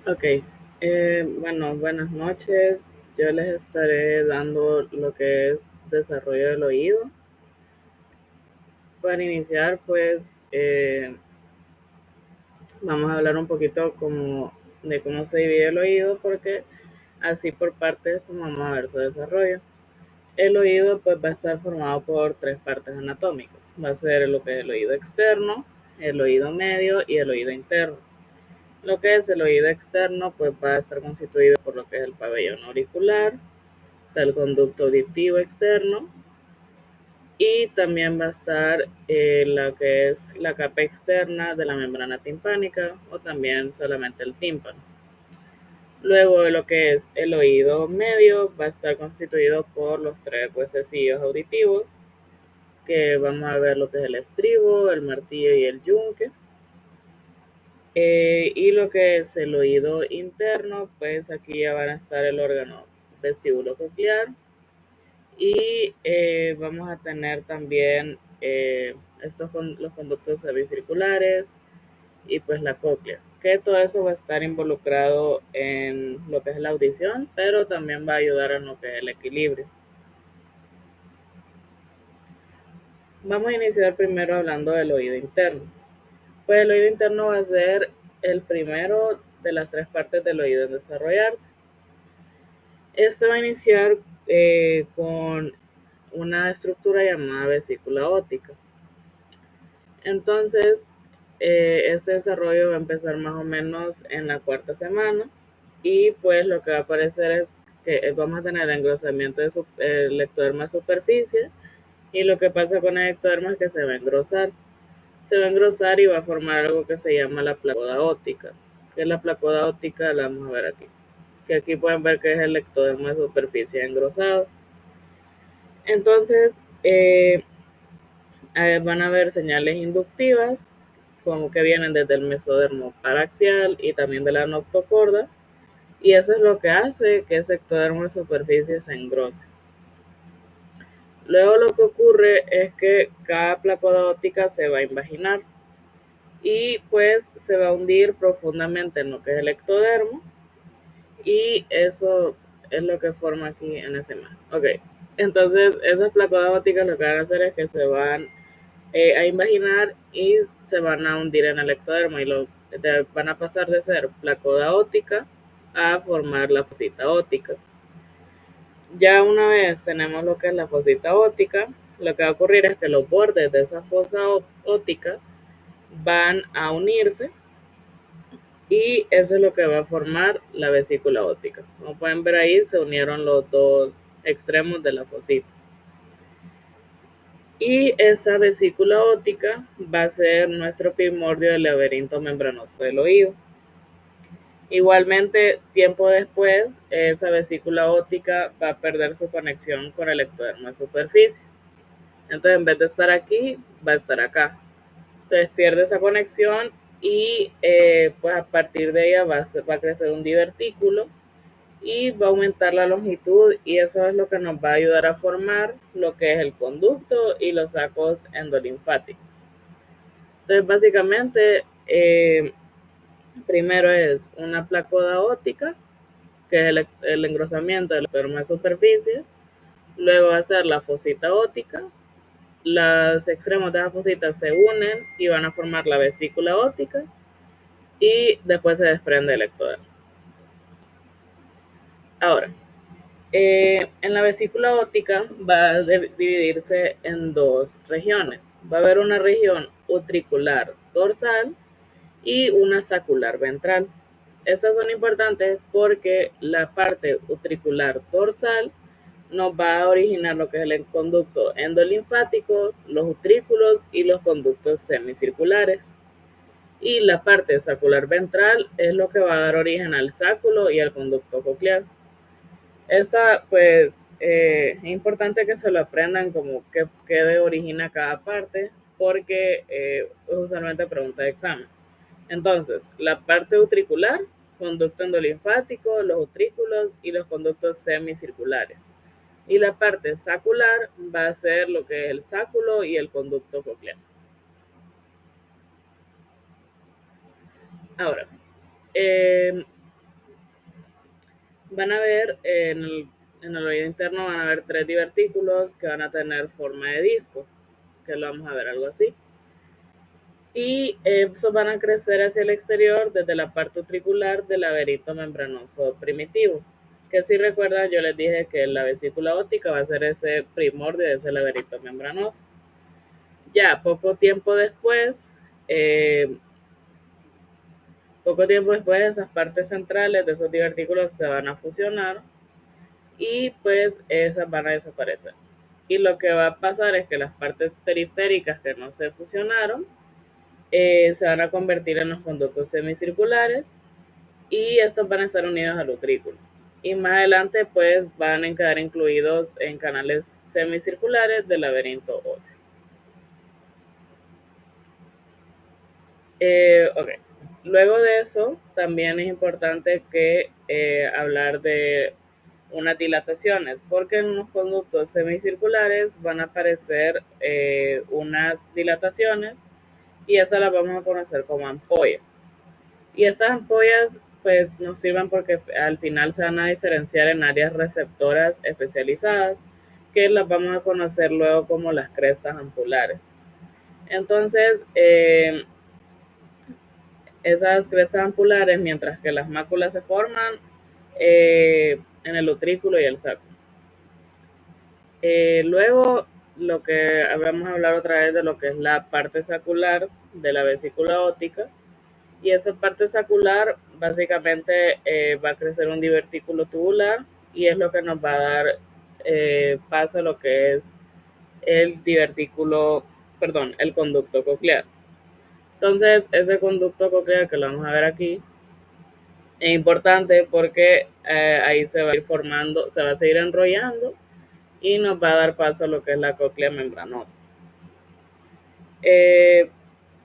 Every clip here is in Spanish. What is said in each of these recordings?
Ok, bueno, buenas noches. Yo les estaré dando lo que es desarrollo del oído. Para iniciar, pues vamos a hablar un poquito como de cómo se divide el oído, porque así por partes pues, vamos a ver su desarrollo. El oído pues va a estar formado por tres partes anatómicas. Va a ser lo que es el oído externo, el oído medio y el oído interno. Lo que es el oído externo, pues va a estar constituido por lo que es el pabellón auricular, está el conducto auditivo externo y también va a estar lo que es la capa externa de la membrana timpánica o también solamente el tímpano. Luego lo que es el oído medio va a estar constituido por los tres huesecillos auditivos, que vamos a ver lo que es el estribo, el martillo y el yunque. Y lo que es el oído interno, pues aquí ya van a estar el órgano vestíbulo coclear y vamos a tener también los conductos semicirculares y pues la cóclea, que todo eso va a estar involucrado en lo que es la audición, pero también va a ayudar en lo que es el equilibrio. Vamos a iniciar primero hablando del oído interno. Pues el oído interno va a ser el primero de las tres partes del oído en desarrollarse. Este va a iniciar con una estructura llamada vesícula óptica. Entonces, este desarrollo va a empezar más o menos en la cuarta semana y pues lo que va a aparecer es que vamos a tener engrosamiento del ectoderma de superficie y lo que pasa con el ectoderma es que se va a engrosar. Se va a engrosar y va a formar algo que se llama la placoda óptica. Que es la placoda óptica, la vamos a ver aquí. Que aquí pueden ver que es el ectoderma de superficie engrosado. Entonces, van a haber señales inductivas, como que vienen desde el mesodermo paraxial y también de la noctocorda, y eso es lo que hace que ese ectodermo de superficie se engrose. Luego lo que ocurre es que cada placoda óptica se va a invaginar y pues se va a hundir profundamente en lo que es el ectodermo y eso es lo que forma aquí en ese mar. Ok, entonces esas placodas ópticas lo que van a hacer es que se van a imaginar y se van a hundir en el ectodermo y van a pasar de ser placoda óptica a formar la fosita óptica. Ya una vez tenemos lo que es la fosita óptica, lo que va a ocurrir es que los bordes de esa fosa óptica van a unirse y eso es lo que va a formar la vesícula óptica. Como pueden ver ahí, se unieron los dos extremos de la fosita. Y esa vesícula óptica va a ser nuestro primordio del laberinto membranoso del oído. Igualmente, tiempo después, esa vesícula óptica va a perder su conexión con el ectodermo de superficie. Entonces, en vez de estar aquí, va a estar acá. Entonces, pierde esa conexión y pues a partir de ella va a crecer un divertículo y va a aumentar la longitud y eso es lo que nos va a ayudar a formar lo que es el conducto y los sacos endolinfáticos. Entonces, básicamente, primero es una placoda óptica, que es el engrosamiento del ectodermo de superficie. Luego va a ser la fosita óptica. Los extremos de la fosita se unen y van a formar la vesícula óptica. Y después se desprende el ectodermo. Ahora, en la vesícula óptica va a dividirse en dos regiones. Va a haber una región utricular dorsal y una sacular ventral. Estas son importantes porque la parte utricular dorsal nos va a originar lo que es el conducto endolinfático, los utrículos y los conductos semicirculares. Y la parte sacular ventral es lo que va a dar origen al sáculo y al conducto coclear. Esta, pues, es importante que se lo aprendan como qué origina cada parte, porque usualmente pregunta de examen. Entonces, la parte utricular, conducto endolinfático, los utrículos y los conductos semicirculares. Y la parte sacular va a ser lo que es el sáculo y el conducto coclear. Ahora, van a ver en el oído interno van a haber tres divertículos que van a tener forma de disco, que lo vamos a ver algo así. Y esos van a crecer hacia el exterior desde la parte utricular del laberinto membranoso primitivo. Que si recuerdan, yo les dije que la vesícula óptica va a ser ese primordio de ese laberinto membranoso. Ya eh, poco tiempo después, esas partes centrales de esos divertículos se van a fusionar y pues esas van a desaparecer. Y lo que va a pasar es que las partes periféricas que no se fusionaron se van a convertir en los conductos semicirculares y estos van a estar unidos al utrículo. Y más adelante pues van a quedar incluidos en canales semicirculares del laberinto óseo. Ok. Luego de eso, también es importante que hablar de unas dilataciones, porque en unos conductos semicirculares van a aparecer unas dilataciones y esas las vamos a conocer como ampollas. Y estas ampollas pues nos sirven porque al final se van a diferenciar en áreas receptoras especializadas que las vamos a conocer luego como las crestas ampulares. Entonces, esas crestas ampulares, mientras que las máculas se forman en el utrículo y el saco. Luego, lo que vamos a hablar otra vez de lo que es la parte sacular de la vesícula óptica. Y esa parte sacular básicamente va a crecer un divertículo tubular y es lo que nos va a dar paso a lo que es el divertículo, perdón, el conducto coclear. Entonces, ese conducto coclear que lo vamos a ver aquí es importante porque ahí se va a ir formando, se va a seguir enrollando y nos va a dar paso a lo que es la cóclea membranosa. Eh,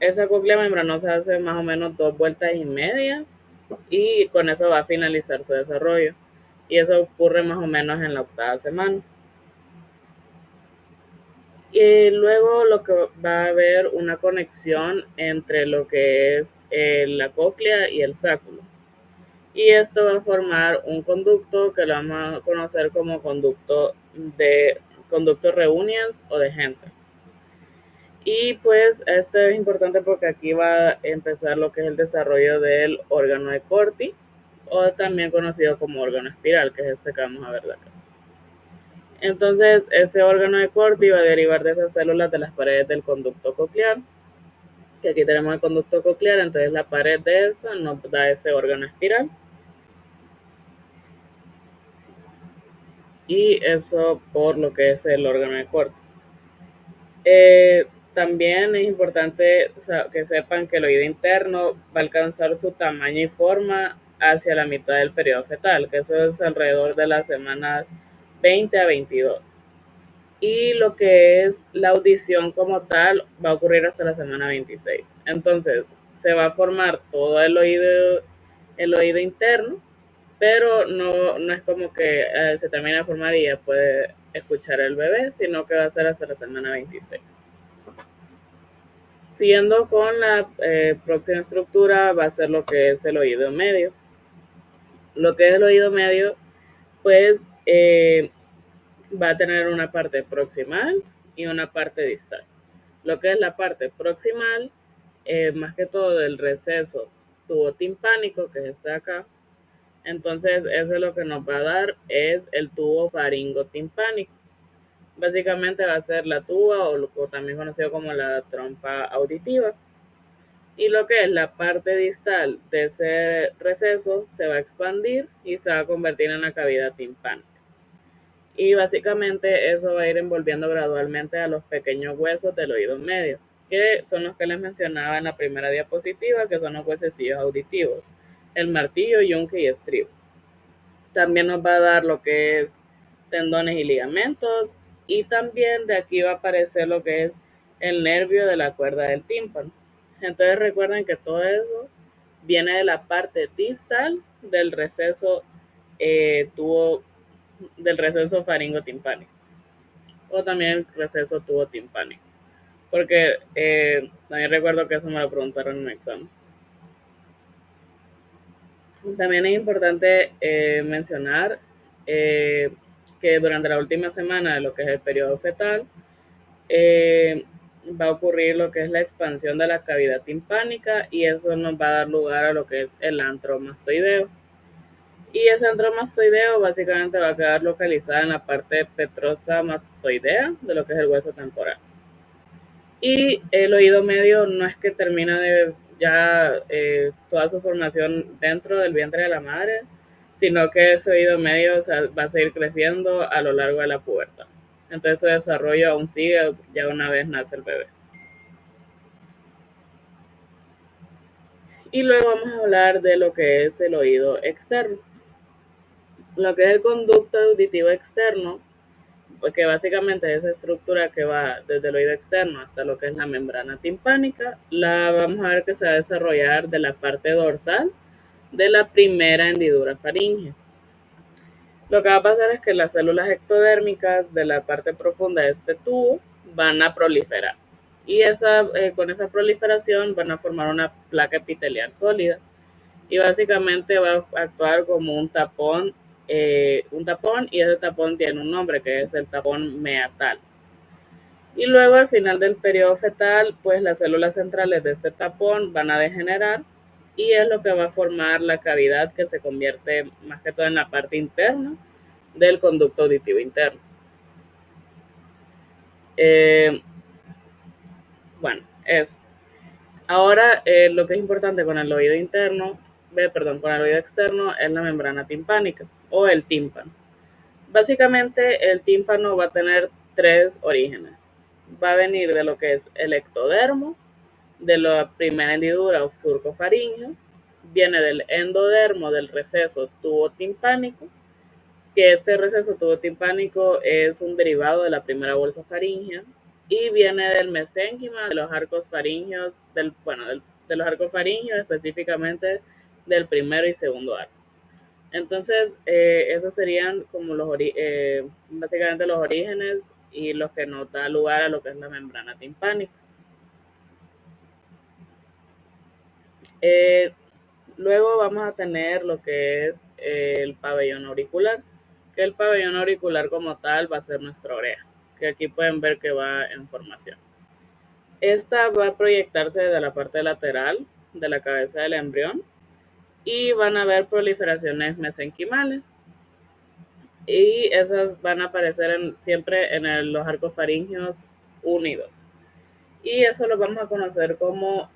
Esa cóclea membranosa hace más o menos 2 vueltas y media y con eso va a finalizar su desarrollo. Y eso ocurre más o menos en la octava semana. Y luego lo que va a haber una conexión entre lo que es la cóclea y el sáculo. Y esto va a formar un conducto que lo vamos a conocer como conducto Reunions o de Hensen. Y pues este es importante porque aquí va a empezar lo que es el desarrollo del órgano de Corti, o también conocido como órgano espiral, que es este que vamos a ver de acá. Entonces, ese órgano de Corti va a derivar de esas células de las paredes del conducto coclear, que aquí tenemos el conducto coclear, entonces la pared de eso nos da ese órgano espiral. Y eso por lo que es el órgano de Corti. Eh, También es importante que sepan que el oído interno va a alcanzar su tamaño y forma hacia la mitad del periodo fetal, que eso es alrededor de las semanas 20 a 22. Y lo que es la audición como tal va a ocurrir hasta la semana 26. Entonces, se va a formar todo el oído interno, pero no es como que se termina de formar y ya puede escuchar el bebé, sino que va a ser hasta la semana 26. Siguiendo con la próxima estructura va a ser lo que es el oído medio. Lo que es el oído medio, pues va a tener una parte proximal y una parte distal. Lo que es la parte proximal, más que todo del receso tubo timpánico, que es este de acá. Entonces, eso es lo que nos va a dar es el tubo faringotimpánico. Básicamente va a ser la tuba o también conocido como la trompa auditiva. Y lo que es la parte distal de ese receso se va a expandir y se va a convertir en la cavidad timpánica. Y básicamente eso va a ir envolviendo gradualmente a los pequeños huesos del oído medio, que son los que les mencionaba en la primera diapositiva, que son los huesecillos auditivos, el martillo, yunque y estribo. También nos va a dar lo que es tendones y ligamentos, y también de aquí va a aparecer lo que es el nervio de la cuerda del tímpano. Entonces recuerden que todo eso viene de la parte distal del receso tubo del receso faringotimpánico, o también receso tubo timpánico, porque también recuerdo que eso me lo preguntaron en un examen. También es importante mencionar eh, que durante la última semana de lo que es el periodo fetal, eh, va a ocurrir lo que es la expansión de la cavidad timpánica y eso nos va a dar lugar a lo que es el antromastoideo. Y ese antromastoideo básicamente va a quedar localizada en la parte petrosa mastoidea de lo que es el hueso temporal. Y el oído medio no es que termina de ya toda su formación dentro del vientre de la madre, sino que ese oído medio, o sea, va a seguir creciendo a lo largo de la pubertad. Entonces su desarrollo aún sigue ya una vez nace el bebé. Y luego vamos a hablar de lo que es el oído externo. Lo que es el conducto auditivo externo, porque básicamente esa estructura que va desde el oído externo hasta lo que es la membrana timpánica, la vamos a ver que se va a desarrollar de la parte dorsal de la primera hendidura faríngea. Lo que va a pasar es que las células ectodérmicas de la parte profunda de este tubo van a proliferar. Y con esa proliferación van a formar una placa epitelial sólida. Y básicamente va a actuar como un tapón, y ese tapón tiene un nombre que es el tapón meatal. Y luego al final del periodo fetal, pues las células centrales de este tapón van a degenerar y es lo que va a formar la cavidad que se convierte más que todo en la parte interna del conducto auditivo interno. Eh, bueno, eso. Ahora, lo que es importante con el oído interno, con el oído externo es la membrana timpánica o el tímpano. Básicamente, el tímpano va a tener tres orígenes. Va a venir de lo que es el ectodermo, de la primera hendidura o surco faríngeo, viene del endodermo del receso tubotimpánico, que este receso tubotimpánico es un derivado de la primera bolsa faríngea, y viene del mesénquima de los arcos faringeos, de los arcos faringeos, específicamente del primero y segundo arco. Entonces, esos serían como básicamente los orígenes y los que nos da lugar a lo que es la membrana timpánica. Eh, Luego vamos a tener lo que es el pabellón auricular, que el pabellón auricular como tal va a ser nuestra oreja, que aquí pueden ver que va en formación. Esta va a proyectarse desde la parte lateral de la cabeza del embrión y van a haber proliferaciones mesenquimales y esas van a aparecer siempre en los arcos faringeos unidos. Y eso lo vamos a conocer como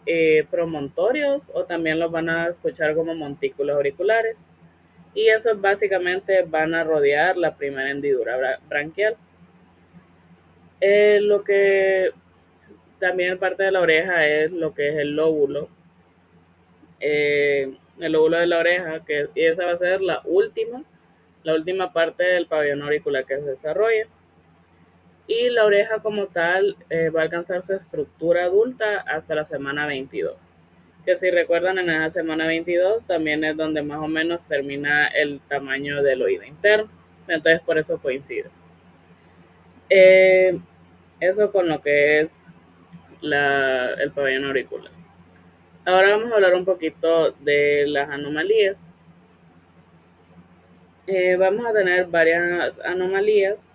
promontorios o también los van a escuchar como montículos auriculares. Y esos básicamente van a rodear la primera hendidura branquial. Lo que también parte de la oreja es lo que es el lóbulo de la oreja, y esa va a ser la última parte del pabellón auricular que se desarrolla. Y la oreja como tal va a alcanzar su estructura adulta hasta la semana 22. Que si recuerdan, en esa semana 22 también es donde más o menos termina el tamaño del oído interno. Entonces por eso coincide. Eh, Eso con lo que es el pabellón auricular. Ahora vamos a hablar un poquito de las anomalías. Vamos a tener varias anomalías,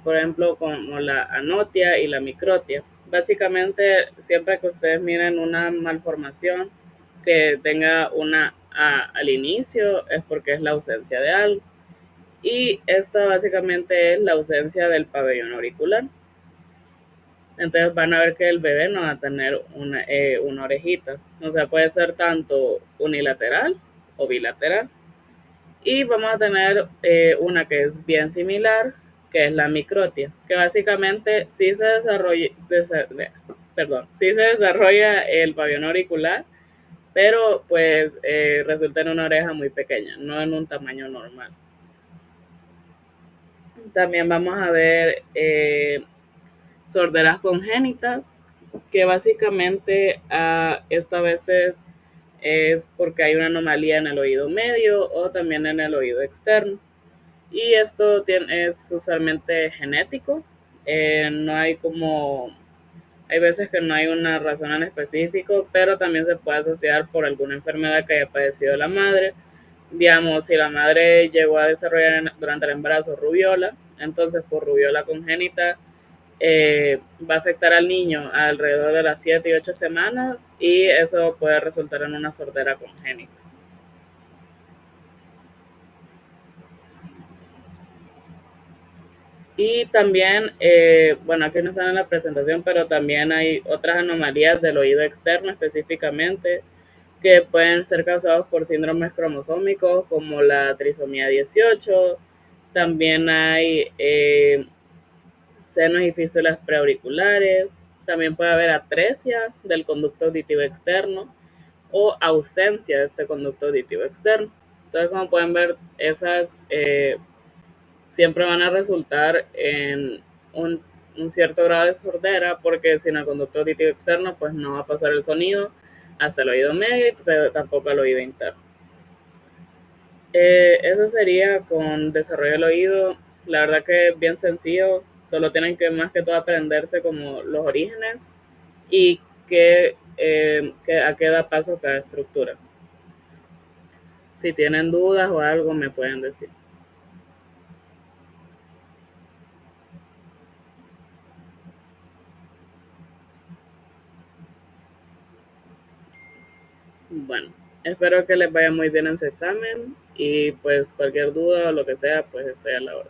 por ejemplo, como la anotia y la microtia. Básicamente, siempre que ustedes miren una malformación que tenga una A al inicio, es porque es la ausencia de algo. Y esta básicamente es la ausencia del pabellón auricular. Entonces van a ver que el bebé no va a tener una orejita. O sea, puede ser tanto unilateral o bilateral. Y vamos a tener una que es bien similar, que es la microtia, que básicamente sí se desarrolla el pabellón auricular, pero pues resulta en una oreja muy pequeña, no en un tamaño normal. También vamos a ver sorderas congénitas, que básicamente esto a veces es porque hay una anomalía en el oído medio o también en el oído externo. Y esto es usualmente genético. No hay como Hay veces que no hay una razón en específico, pero también se puede asociar por alguna enfermedad que haya padecido la madre. Digamos, si la madre llegó a desarrollar durante el embarazo rubiola, entonces por rubiola congénita va a afectar al niño alrededor de las 7 y 8 semanas y eso puede resultar en una sordera congénita. Y también, bueno, aquí no están en la presentación, pero también hay otras anomalías del oído externo específicamente que pueden ser causados por síndromes cromosómicos como la trisomía 18. También hay senos y fístulas preauriculares. También puede haber atresia del conducto auditivo externo o ausencia de este conducto auditivo externo. Entonces, como pueden ver, esas siempre van a resultar en un, un cierto grado de sordera porque sin el conducto auditivo externo pues no va a pasar el sonido hasta el oído medio y tampoco al oído interno. Eso sería con desarrollo del oído. La verdad que es bien sencillo, solo tienen que más que todo aprenderse como los orígenes y a qué da paso cada estructura. Si tienen dudas o algo me pueden decir. Bueno, espero que les vaya muy bien en su examen y pues cualquier duda o lo que sea, pues estoy a la hora.